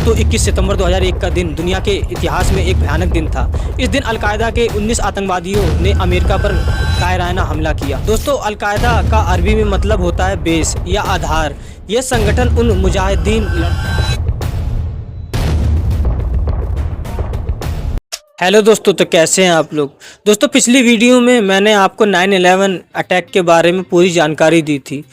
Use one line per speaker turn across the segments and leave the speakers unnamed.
दोस्तों 21 सितंबर 2001 का दिन दुनिया के इतिहास में एक भयानक दिन था। इस दिन अलकायदा के 19 आतंकवादियों ने अमेरिका पर कायराना हमला किया। दोस्तों अलकायदा का अरबी में मतलब होता है बेस या आधार। यह संगठन उन मुजाहिदीन हेलो दोस्तों, तो कैसे हैं आप लोग। दोस्तों पिछली वीडियो में मैंने आपको 9/11 अटैक के बारे में पूरी जानकारी दी थी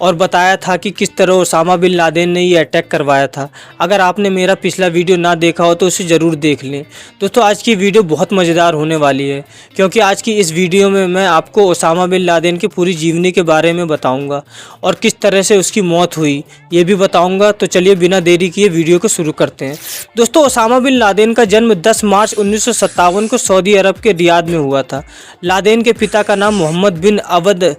और बताया था कि किस तरह ओसामा बिन लादेन ने ये अटैक करवाया था। अगर आपने मेरा पिछला वीडियो ना देखा हो तो उसे ज़रूर देख लें। दोस्तों आज की वीडियो बहुत मज़ेदार होने वाली है, क्योंकि आज की इस वीडियो में मैं आपको ओसामा बिन लादेन की पूरी जीवनी के बारे में बताऊंगा और किस तरह से उसकी मौत हुई ये भी बताऊंगा। तो चलिए बिना देरी किए वीडियो को शुरू करते हैं। दोस्तों ओसामा बिन लादेन का जन्म 10 मार्च 1957 को सऊदी अरब के रियाद में हुआ था। लादेन के पिता का नाम मोहम्मद बिन अवद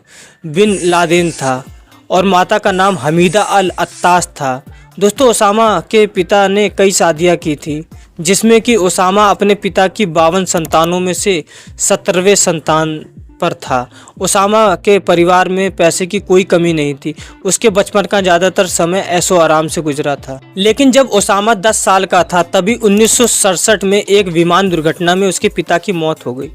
बिन लादेन था और माता का नाम हमीदा अल अत्तास था। दोस्तों ओसामा के पिता ने कई शादियां की थी, जिसमें कि ओसामा अपने पिता की 52 संतानों में से 17वें संतान पर था। ओसामा के परिवार में पैसे की कोई कमी नहीं थी। उसके बचपन का ज़्यादातर समय ऐशो आराम से गुजरा था। लेकिन जब ओसामा 10 साल का था तभी 1967 में एक विमान दुर्घटना में उसके पिता की मौत हो गई,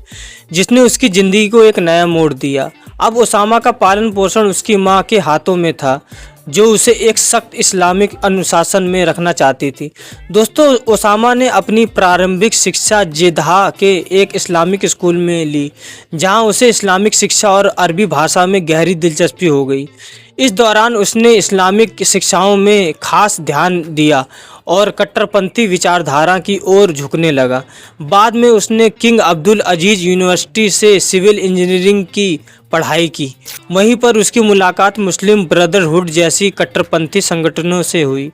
जिसने उसकी ज़िंदगी को एक नया मोड़ दिया। अब ओसामा का पालन पोषण उसकी मां के हाथों में था, जो उसे एक सख्त इस्लामिक अनुशासन में रखना चाहती थी। दोस्तों ओसामा ने अपनी प्रारंभिक शिक्षा जेद्दाह के एक इस्लामिक स्कूल में ली, जहां उसे इस्लामिक शिक्षा और अरबी भाषा में गहरी दिलचस्पी हो गई। इस दौरान उसने इस्लामिक शिक्षाओं में खास ध्यान दिया और कट्टरपंथी विचारधारा की ओर झुकने लगा। बाद में उसने किंग अब्दुल अजीज़ यूनिवर्सिटी से सिविल इंजीनियरिंग की पढ़ाई की। वहीं पर उसकी मुलाकात मुस्लिम ब्रदरहुड जैसी कट्टरपंथी संगठनों से हुई,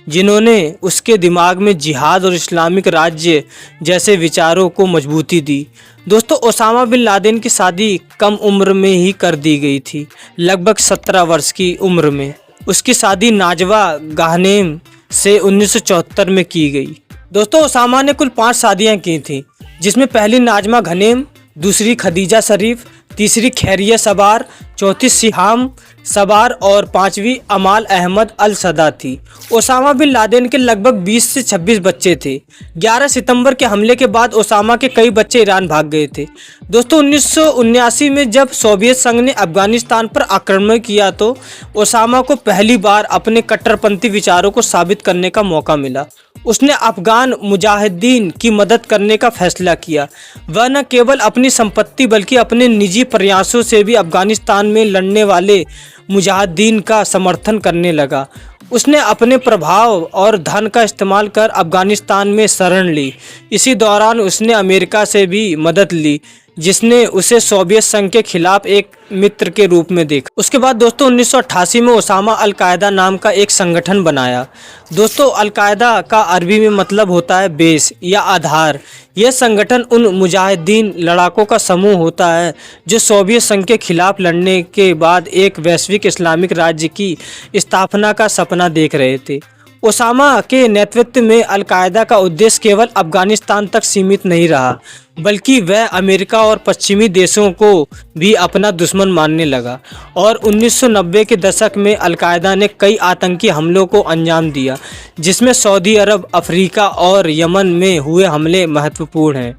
जिन्होंने उसके दिमाग में जिहाद और इस्लामिक राज्य जैसे विचारों को मजबूती दी। दोस्तों ओसामा बिन लादेन की शादी कम उम्र में ही कर दी गई थी, लगभग 17 वर्ष की उम्र में। उसकी शादी नाजवा गहानेम से 1974 में की गई। दोस्तों ओसामा ने कुल 5 शादियां की थीं, जिसमें पहली नाजमा गहानेम, दूसरी खदीजा शरीफ, तीसरी खैरिया सबार, चौथी सिहाम सबार और 5वीं अमाल अहमद अल सदा थी। ओसामा बिन लादेन के लगभग 20 से 26 बच्चे थे। 11 सितंबर के हमले के बाद ओसामा के कई बच्चे ईरान भाग गए थे। दोस्तों 1979 में जब सोवियत संघ ने अफगानिस्तान पर आक्रमण किया तो ओसामा को पहली बार अपने कट्टरपंथी विचारों को साबित करने का मौका मिला। उसने अफगान मुजाहिदीन की मदद करने का फैसला किया। वह न केवल अपनी संपत्ति बल्कि अपने निजी प्रयासों से भी अफगानिस्तान में लड़ने वाले मुजाहिदीन का समर्थन करने लगा। उसने अपने प्रभाव और धन का इस्तेमाल कर अफगानिस्तान में शरण ली। इसी दौरान उसने अमेरिका से भी मदद ली, जिसने उसे सोवियत संघ के खिलाफ एक मित्र के रूप में देखा। उसके बाद दोस्तों 1988 में ओसामा अलकायदा नाम का एक संगठन बनाया। दोस्तों अलकायदा का अरबी में मतलब होता है बेस या आधार। यह संगठन उन मुजाहिदीन लड़ाकों का समूह होता है जो सोवियत संघ के खिलाफ लड़ने के बाद एक वैश्विक इस्लामिक राज्य की स्थापना का सपना देख रहे थे। ओसामा के नेतृत्व में अलकायदा का उद्देश्य केवल अफगानिस्तान तक सीमित नहीं रहा, बल्कि वह अमेरिका और पश्चिमी देशों को भी अपना दुश्मन मानने लगा और 1990 के दशक में अलकायदा ने कई आतंकी हमलों को अंजाम दिया, जिसमें सऊदी अरब, अफ्रीका और यमन में हुए हमले महत्वपूर्ण हैं।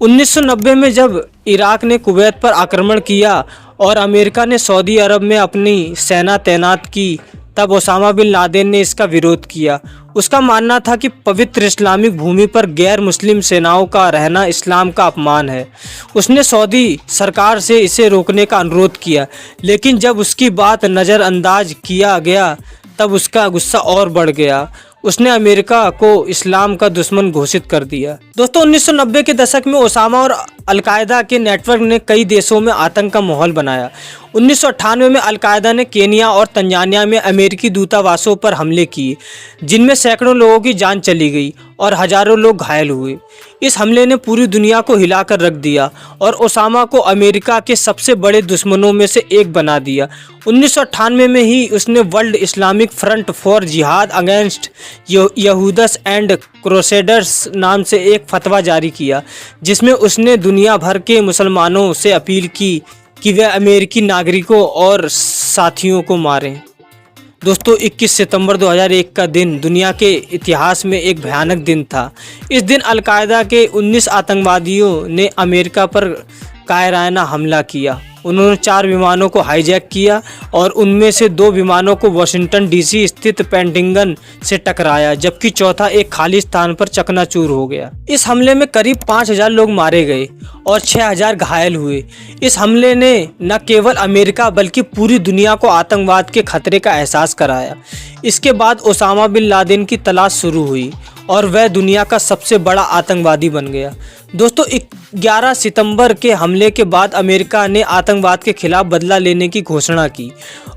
1990 में जब इराक ने कुवैत पर आक्रमण किया और अमेरिका ने सऊदी अरब में अपनी सेना तैनात की, तब ओसामा बिन लादेन ने इसका विरोध किया। उसका मानना था कि पवित्र इस्लामिक भूमि पर गैर मुस्लिम सेनाओं का रहना इस्लाम का अपमान है। उसने सऊदी सरकार से इसे रोकने का अनुरोध किया, लेकिन जब उसकी बात नज़रअंदाज किया गया तब उसका गुस्सा और बढ़ गया। उसने अमेरिका को इस्लाम का दुश्मन घोषित कर दिया। दोस्तों 1990 के दशक में ओसामा और अलकायदा के नेटवर्क ने कई देशों में आतंक का माहौल बनाया। 1998 में अलकायदा ने केनिया और तंजानिया में अमेरिकी दूतावासों पर हमले किए, जिनमें सैकड़ों लोगों की जान चली गई और हजारों लोग घायल हुए। इस हमले ने पूरी दुनिया को हिलाकर रख दिया और ओसामा को अमेरिका के सबसे बड़े दुश्मनों में से एक बना दिया। 1998 में ही उसने वर्ल्ड इस्लामिक फ्रंट फॉर जिहाद अगेंस्ट यहूदस एंड क्रूसेडर्स नाम से एक फतवा जारी किया, जिसमें उसने दुनिया भर के मुसलमानों से अपील की कि वे अमेरिकी नागरिकों और साथियों को मारें। दोस्तों 21 सितंबर 2001 का दिन दुनिया के इतिहास में एक भयानक दिन था। इस दिन अलकायदा के 19 आतंकवादियों ने अमेरिका पर कायराना हमला किया। उन्होंने 4 विमानों को हाईजैक किया और उनमें से 2 विमानों को वाशिंगटन डीसी स्थित पेंटागन से टकराया, जबकि चौथा एक खाली स्थान पर चकनाचूर हो गया। इस हमले में करीब 5000 लोग मारे गए और 6000 घायल हुए। इस हमले ने न केवल अमेरिका बल्कि पूरी दुनिया को आतंकवाद के खतरे का एहसास कराया। इसके बाद ओसामा बिन लादेन की तलाश शुरू हुई और वह दुनिया का सबसे बड़ा आतंकवादी बन गया। दोस्तों 11 सितंबर के हमले के बाद अमेरिका ने आतंकवाद के खिलाफ बदला लेने की घोषणा की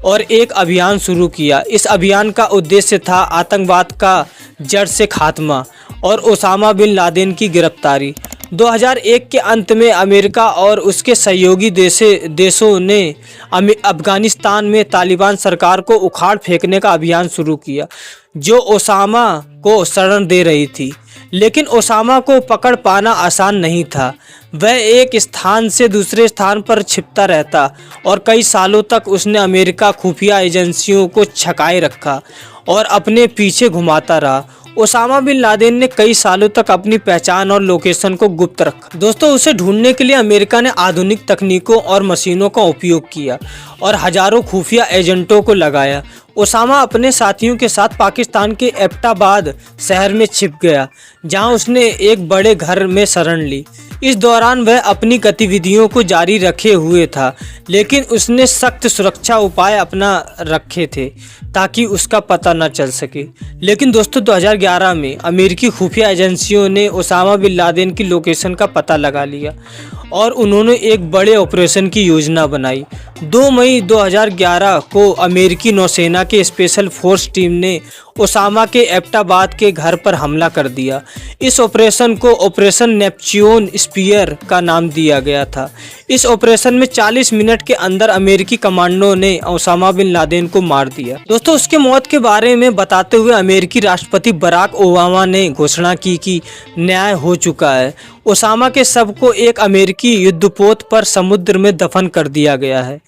और एक अभियान शुरू किया। इस अभियान का उद्देश्य था आतंकवाद का जड़ से खात्मा और ओसामा बिन लादेन की गिरफ्तारी। 2001 के अंत में अमेरिका और उसके सहयोगी देशों ने अफगानिस्तान में तालिबान सरकार को उखाड़ फेंकने का अभियान शुरू किया, जो ओसामा को शरण दे रही थी। लेकिन ओसामा को पकड़ पाना आसान नहीं था। वह एक स्थान से दूसरे स्थान पर छिपता रहता और कई सालों तक उसने अमेरिका खुफिया एजेंसियों को छकाए रखा और अपने पीछे घुमाता रहा। ओसामा बिन लादेन ने कई सालों तक अपनी पहचान और लोकेशन को गुप्त रखा। दोस्तों उसे ढूंढने के लिए अमेरिका ने आधुनिक तकनीकों और मशीनों का उपयोग किया और हजारों खुफिया एजेंटों को लगाया। ओसामा अपने साथियों के साथ पाकिस्तान के एबटाबाद शहर में छिप गया, जहां उसने एक बड़े घर में शरण ली। इस दौरान वह अपनी गतिविधियों को जारी रखे हुए था, लेकिन उसने सख्त सुरक्षा उपाय अपना रखे थे ताकि उसका पता न चल सके। लेकिन दोस्तों 2011 में अमेरिकी खुफिया एजेंसियों ने ओसामा बिन लादेन की लोकेशन का पता लगा लिया और उन्होंने एक बड़े ऑपरेशन की योजना बनाई। 2 मई 2011 को अमेरिकी नौसेना के स्पेशल फोर्स टीम ने ओसामा के एबटाबाद के घर पर हमला कर दिया। इस ऑपरेशन को ऑपरेशन नेपच्यून स्पीयर का नाम दिया गया था। इस ऑपरेशन में 40 मिनट के अंदर अमेरिकी कमांडो ने ओसामा बिन लादेन को मार दिया। दोस्तों उसके मौत के बारे में बताते हुए अमेरिकी राष्ट्रपति बराक ओबामा ने घोषणा की कि न्याय हो चुका है। ओसामा के शव को एक अमेरिकी युद्धपोत पर समुद्र में दफन कर दिया गया है।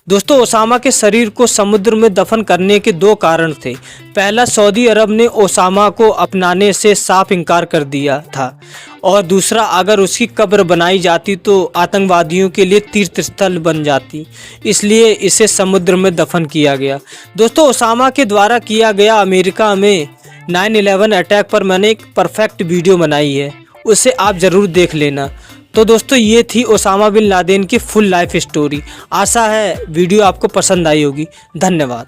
दोस्तों ओसामा के शरीर को समुद्र में दफन करने के 2 कारण थे। पहला, सऊदी अरब ने ओसामा को अपनाने से साफ इनकार कर दिया था और दूसरा, अगर उसकी कब्र बनाई जाती तो आतंकवादियों के लिए तीर्थ स्थल बन जाती, इसलिए इसे समुद्र में दफन किया गया। दोस्तों ओसामा के द्वारा किया गया अमेरिका में 9/11 अटैक पर मैंने एक परफेक्ट वीडियो बनाई है, उसे आप ज़रूर देख लेना। तो दोस्तों ये थी ओसामा बिन लादेन की फुल लाइफ स्टोरी। आशा है वीडियो आपको पसंद आई होगी। धन्यवाद।